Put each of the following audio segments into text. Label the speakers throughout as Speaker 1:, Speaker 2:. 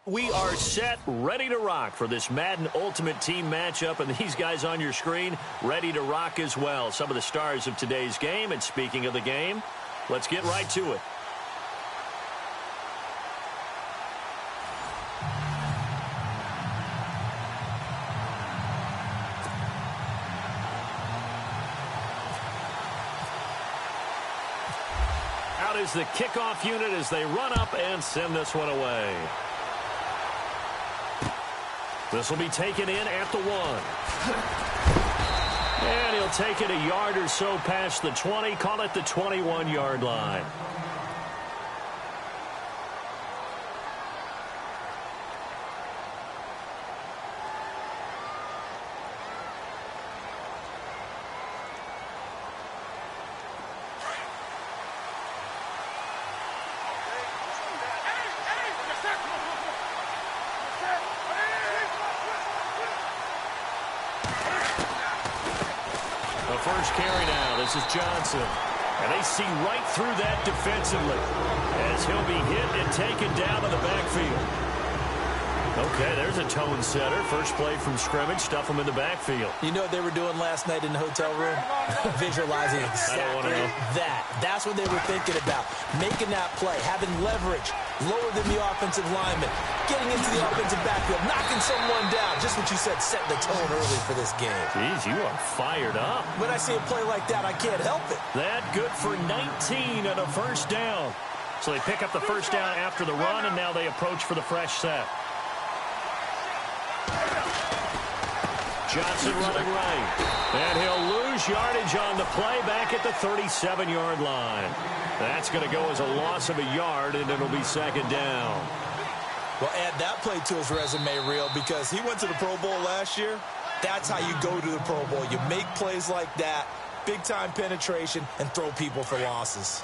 Speaker 1: We are set, ready to rock for this Madden Ultimate Team matchup, and these guys on your screen ready to rock as well. Some of the stars of today's game, and speaking of the game, let's get right to it. Out is the kickoff unit as they run up and send this one away. This will be taken in at the 1. And he'll take it a yard or so past the 20, call it the 21-yard line. First carry now. This is Johnson. And they see right through that defensively as he'll be hit and taken down in the backfield. Okay, there's a tone setter. First play from scrimmage. Stuff them in the backfield.
Speaker 2: You know what they were doing last night in the hotel room? Visualizing exactly that. That's what they were thinking about. Making that play, having leverage, lower than the offensive lineman, getting into the offensive backfield, knocking someone down. Just what you said, set the tone early for this game.
Speaker 1: Jeez, you are fired up.
Speaker 2: When I see a play like that, I can't help it.
Speaker 1: That good for 19 and a first down. So they pick up the first down after the run, and now they approach for the fresh set. Johnson running right. And he'll lose yardage on the play back at the 37-yard line. That's going to go as a loss of a yard, and it'll be second down.
Speaker 2: Well, add that play to his resume reel because he went to the Pro Bowl last year. That's how you go to the Pro Bowl. You make plays like that, big-time penetration, and throw people for losses.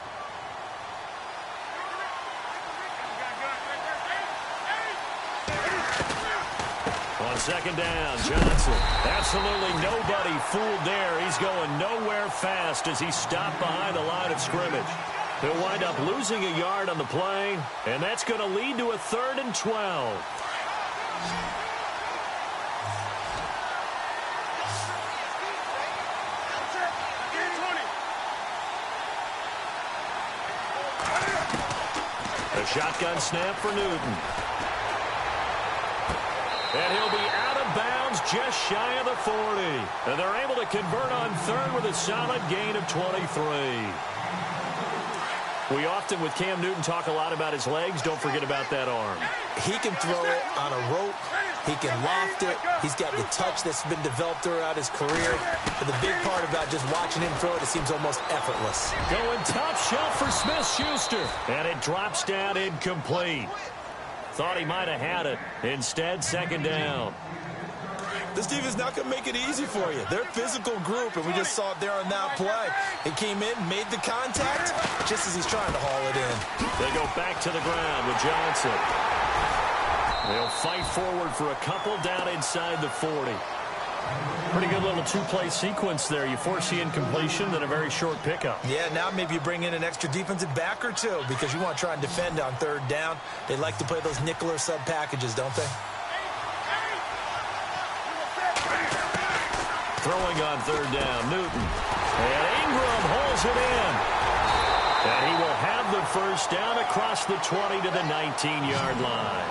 Speaker 1: On second down, Johnson. Absolutely nobody fooled there. He's going nowhere fast as he's stopped behind the line of scrimmage. He'll wind up losing a yard on the play, and that's going to lead to a 3rd and 12. A shotgun snap for Newton. And he'll be out of bounds just shy of the 40. And they're able to convert on 3rd with a solid gain of 23. We often, with Cam Newton, talk a lot about his legs. Don't forget about that arm.
Speaker 2: He can throw it on a rope. He can loft it. He's got the touch that's been developed throughout his career. But the big part about just watching him throw it, it seems almost effortless.
Speaker 1: Going top shelf for Smith-Schuster. And it drops down incomplete. Thought he might have had it. Instead, second down.
Speaker 2: This defense not going to make it easy for you. They're a physical group, and we just saw it there on that play. He came in, made the contact, just as he's trying to haul it in.
Speaker 1: They go back to the ground with Johnson. They'll fight forward for a couple down inside the 40. Pretty good little two-play sequence there. You force the incompletion, then a very short pickup.
Speaker 2: Yeah, now maybe you bring in an extra defensive back or two because you want to try and defend on 3rd down. They like to play those nickel or sub packages, don't they?
Speaker 1: Throwing on 3rd down, Newton. And Ingram holds it in. And he will have the first down across the 20 to the 19-yard line.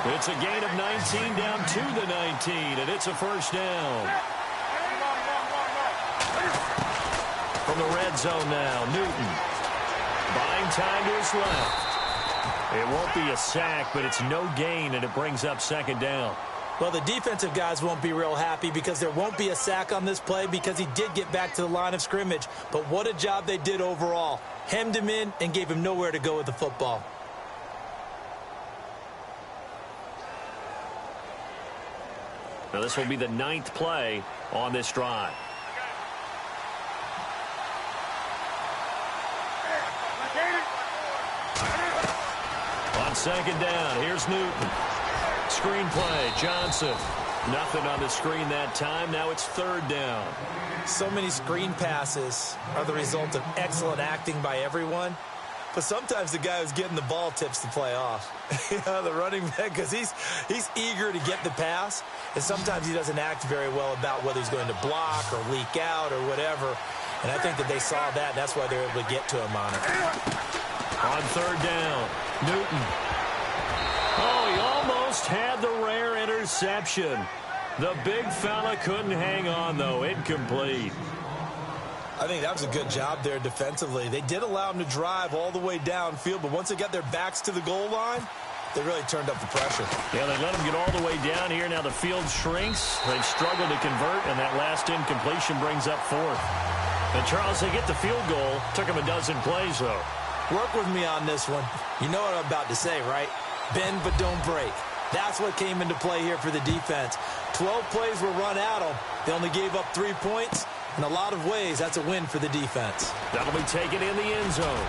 Speaker 1: It's a gain of 19 down to the 19, and it's a first down. From the red zone now, Newton. Buying time to his left. It won't be a sack, but it's no gain, and it brings up second down.
Speaker 2: Well, the defensive guys won't be real happy because there won't be a sack on this play because he did get back to the line of scrimmage. But what a job they did overall. Hemmed him in and gave him nowhere to go with the football.
Speaker 1: Now this will be the 9th play on this drive. On second down, here's Newton. Screen play, Johnson. Nothing on the screen that time. Now it's 3rd down.
Speaker 2: So many screen passes are the result of excellent acting by everyone. But sometimes the guy who's getting the ball tips the play off. The running back, because he's eager to get the pass, and sometimes he doesn't act very well about whether he's going to block or leak out or whatever. And I think that they saw that, and that's why they were able to get to him on it.
Speaker 1: On third down, Newton. Oh, he almost had the rare interception. The big fella couldn't hang on, though. Incomplete.
Speaker 2: I think that was a good job there defensively. They did allow him to drive all the way downfield, but once they got their backs to the goal line, they really turned up the pressure.
Speaker 1: Yeah, they let him get all the way down here. Now the field shrinks. They've struggled to convert, and that last incompletion brings up fourth. And, Charles, they get the field goal. Took him a dozen plays, though.
Speaker 2: Work with me on this one. You know what I'm about to say, right? Bend but don't break. That's what came into play here for the defense. 12 plays were run at them. They only gave up 3 points. In a lot of ways, that's a win for the defense.
Speaker 1: That'll be taken in the end zone.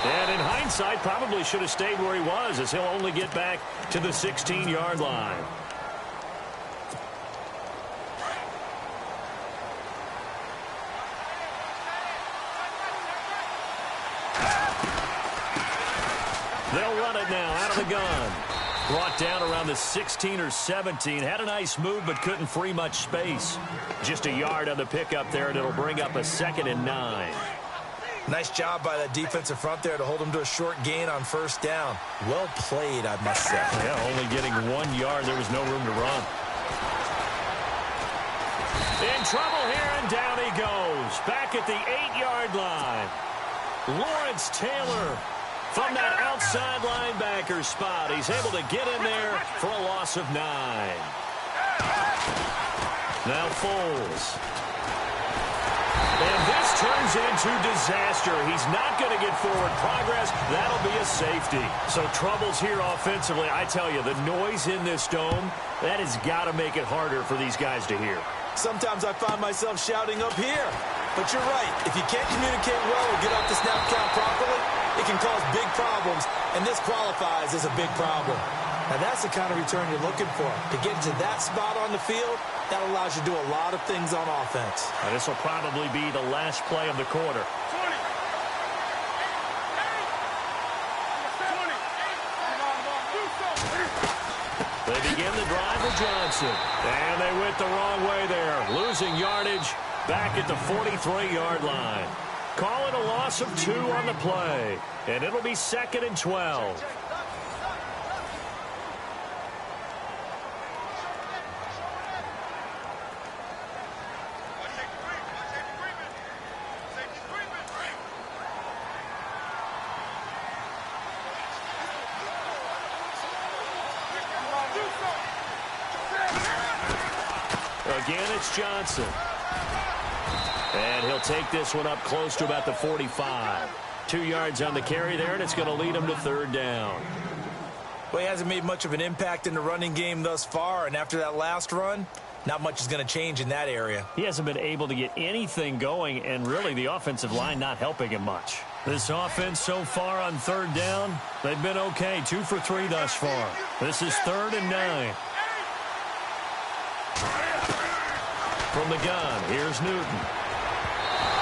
Speaker 1: And in hindsight, probably should have stayed where he was, as he'll only get back to the 16-yard line. They'll run it now out of the gun. Brought down around the 16 or 17. Had a nice move, but couldn't free much space. Just a yard on the pickup there, and it'll bring up a 2nd and 9.
Speaker 2: Nice job by that defensive front there to hold him to a short gain on first down. Well played, I must say.
Speaker 1: Yeah, only getting 1 yard. There was no room to run. In trouble here, and down he goes. Back at the 8-yard line. Lawrence Taylor from that outside linebacker spot. He's able to get in there for a loss of 9. Now Foles. And this turns into disaster. He's not going to get forward progress. That'll be a safety. So troubles here offensively. I tell you, the noise in this dome, that has got to make it harder for these guys to hear.
Speaker 2: Sometimes I find myself shouting up here. But you're right. If you can't communicate well or get off the snap count properly, it can cause big problems, and this qualifies as a big problem. Now, that's the kind of return you're looking for. To get to that spot on the field, that allows you to do a lot of things on offense.
Speaker 1: Now, this will probably be the last play of the quarter. They begin the drive with Johnson. And they went the wrong way there. Losing yardage back at the 43-yard line. Call it a loss of 2 on the play. And it'll be 2nd and 12. Again, it's Johnson. And he'll take this one up close to about the 45. 2 yards on the carry there, and it's going to lead him to 3rd down.
Speaker 2: Well, he hasn't made much of an impact in the running game thus far, and after that last run, not much is going to change in that area.
Speaker 1: He hasn't been able to get anything going, and really the offensive line not helping him much. This offense so far on 3rd down, they've been okay. 2 for 3 thus far. This is 3rd and 9. From the gun, here's Newton.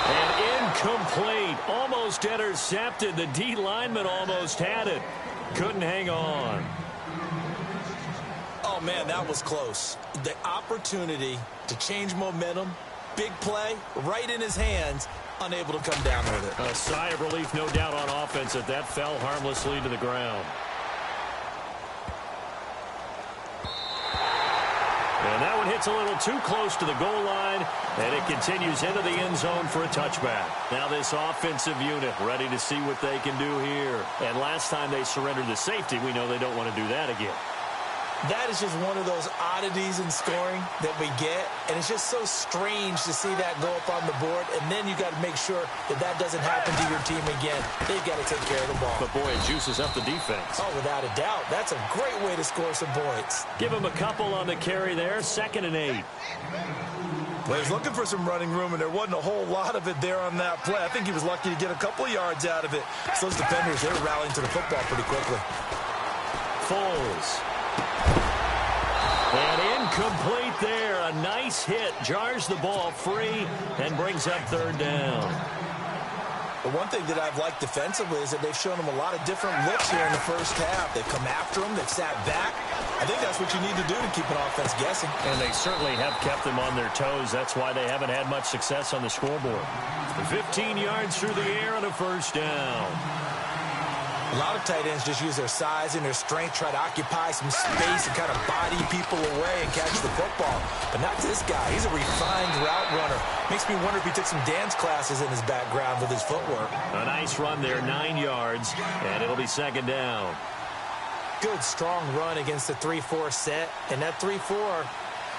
Speaker 1: And incomplete. Almost intercepted. The D lineman almost had it. Couldn't hang on.
Speaker 2: Oh, man, that was close. The opportunity to change momentum, big play, right in his hands, unable to come down with it.
Speaker 1: A sigh of relief, no doubt, on offense that fell harmlessly to the ground. And that one hits a little too close to the goal line, and it continues into the end zone for a touchback. Now this offensive unit ready to see what they can do here. And last time they surrendered the safety, we know they don't want to do that again.
Speaker 2: That is just one of those oddities in scoring that we get, and it's just so strange to see that go up on the board, and then you got to make sure that that doesn't happen to your team again. They've got to take care of the ball.
Speaker 1: But, boy, it juices up the defense.
Speaker 2: Oh, without a doubt. That's a great way to score some points.
Speaker 1: Give him a couple on the carry there, 2nd and 8.
Speaker 2: Well, he was looking for some running room, and there wasn't a whole lot of it there on that play. I think he was lucky to get a couple of yards out of it. So those defenders, they were rallying to the football pretty quickly.
Speaker 1: Foles. And incomplete there. A nice hit. Jars the ball free and brings up 3rd down.
Speaker 2: But one thing that I've liked defensively is that they've shown him a lot of different looks here in the first half. They've come after him. They've sat back. I think that's what you need to do to keep an offense guessing.
Speaker 1: And they certainly have kept them on their toes. That's why they haven't had much success on the scoreboard. 15 yards through the air and a first down.
Speaker 2: A lot of tight ends just use their size and their strength, try to occupy some space and kind of body people away and catch the football. But not this guy. He's a refined route runner. Makes me wonder if he took some dance classes in his background with his footwork.
Speaker 1: A nice run there, 9 yards, and it'll be second down.
Speaker 2: Good, strong run against the 3-4 set. And that 3-4,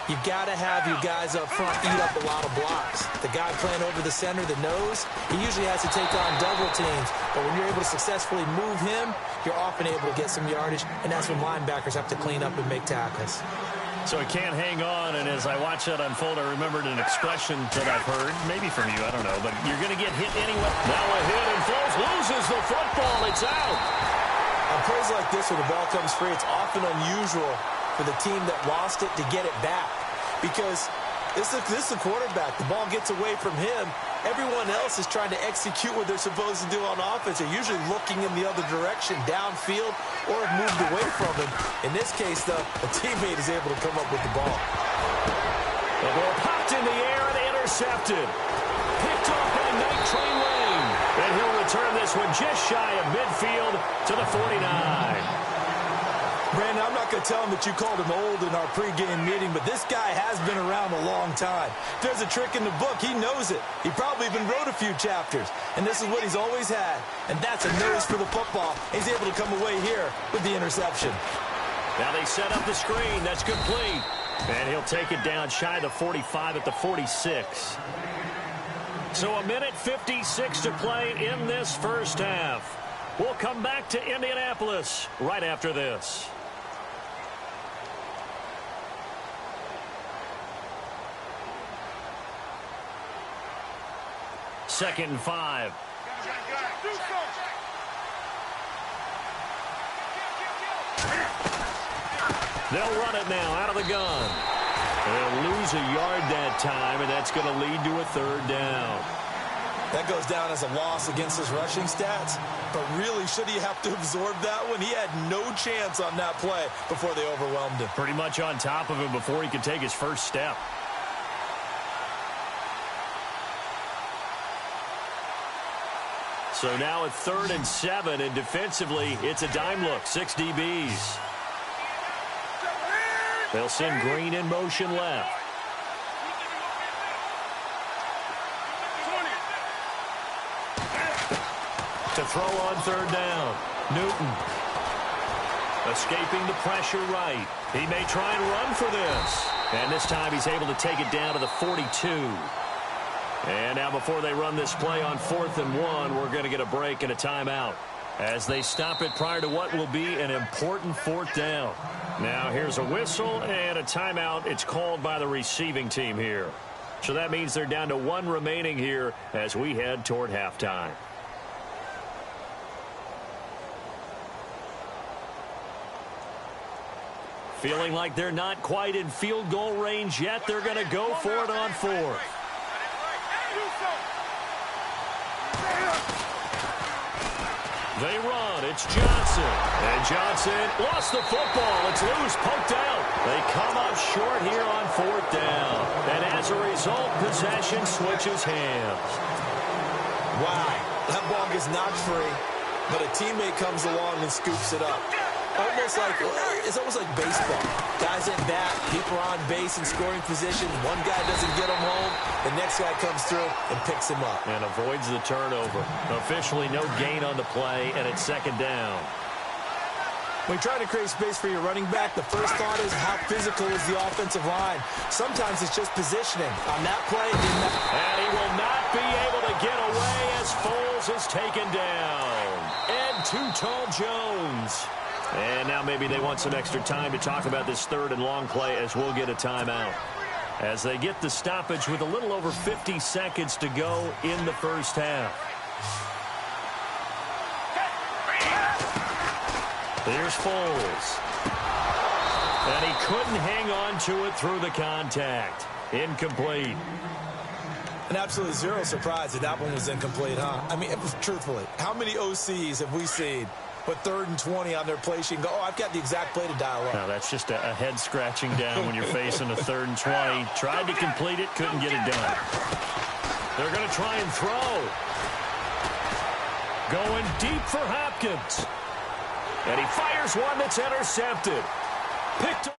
Speaker 2: you've got to have your guys up front eat up a lot of blocks. The guy playing over the center, the nose, he usually has to take on double teams. But when you're able to successfully move him, you're often able to get some yardage, and that's when linebackers have to clean up and make tackles.
Speaker 1: So it can't hang on, and as I watch that unfold, I remembered an expression that I've heard, maybe from you, I don't know, but you're going to get hit anyway. Now a hit and falls, loses the football, it's out.
Speaker 2: On plays like this where the ball comes free, it's often unusual for the team that lost it to get it back because this is the quarterback. The ball gets away from him. Everyone else is trying to execute what they're supposed to do on offense. They're usually looking in the other direction, downfield, or have moved away from him. In this case, though, a teammate is able to come up with the ball.
Speaker 1: The ball popped in the air and intercepted. Picked off by Night Train Lane. And he'll return this one just shy of midfield to the 49.
Speaker 2: Brandon, I'm not going to tell him that you called him old in our pregame meeting, but this guy has been around a long time. If there's a trick in the book, he knows it. He probably even wrote a few chapters, and this is what he's always had. And that's a nose for the football. He's able to come away here with the interception.
Speaker 1: Now they set up the screen. That's complete. And he'll take it down shy of the 45 at the 46. So a minute 56 to play in this first half. We'll come back to Indianapolis right after this. Second and 5. They'll run it now out of the gun. They'll lose a yard that time, and that's going to lead to a third down.
Speaker 2: That goes down as a loss against his rushing stats, but really, should he have to absorb that one? He had no chance on that play before they overwhelmed him.
Speaker 1: Pretty much on top of him before he could take his first step. So now at 3rd and 7, and defensively, it's a dime look, 6 DBs. They'll send Green in motion left. To throw on 3rd down, Newton. Escaping the pressure right. He may try and run for this. And this time he's able to take it down to the 42. And now before they run this play on 4th and 1, we're going to get a break and a timeout as they stop it prior to what will be an important 4th down. Now here's a whistle and a timeout. It's called by the receiving team here. So that means they're down to 1 remaining here as we head toward halftime. Feeling like they're not quite in field goal range yet. They're going to go for it on 4th. They run. It's Johnson. And Johnson lost the football. It's loose, poked out. They come up short here on 4th down. And as a result, possession switches hands.
Speaker 2: Wow. That ball gets knocked free, but a teammate comes along and scoops it up. It's almost like baseball. Guys at bat, people are on base in scoring position. One guy doesn't get him home. The next guy comes through and picks him up.
Speaker 1: And avoids the turnover. Officially no gain on the play, and it's 2nd down.
Speaker 2: When you try to create space for your running back, the first thought is how physical is the offensive line. Sometimes it's just positioning. On that play,
Speaker 1: and he will not be able to get away as Foles is taken down. And Too-Tall Jones. And now maybe they want some extra time to talk about this 3rd and long play as we'll get a timeout. As they get the stoppage with a little over 50 seconds to go in the first half. Here's Foles. And he couldn't hang on to it through the contact. Incomplete.
Speaker 2: An absolute zero surprise that that one was incomplete, huh? I mean, truthfully, how many OCs have we seen with 3rd and 20 on their play sheet and go, oh, I've got the exact play to dial up?
Speaker 1: No, that's just a head scratching down when you're facing a 3rd and 20. Tried to complete it, couldn't get it done. They're going to try and throw. Going deep for Hopkins. And he fires one that's intercepted. Picked up.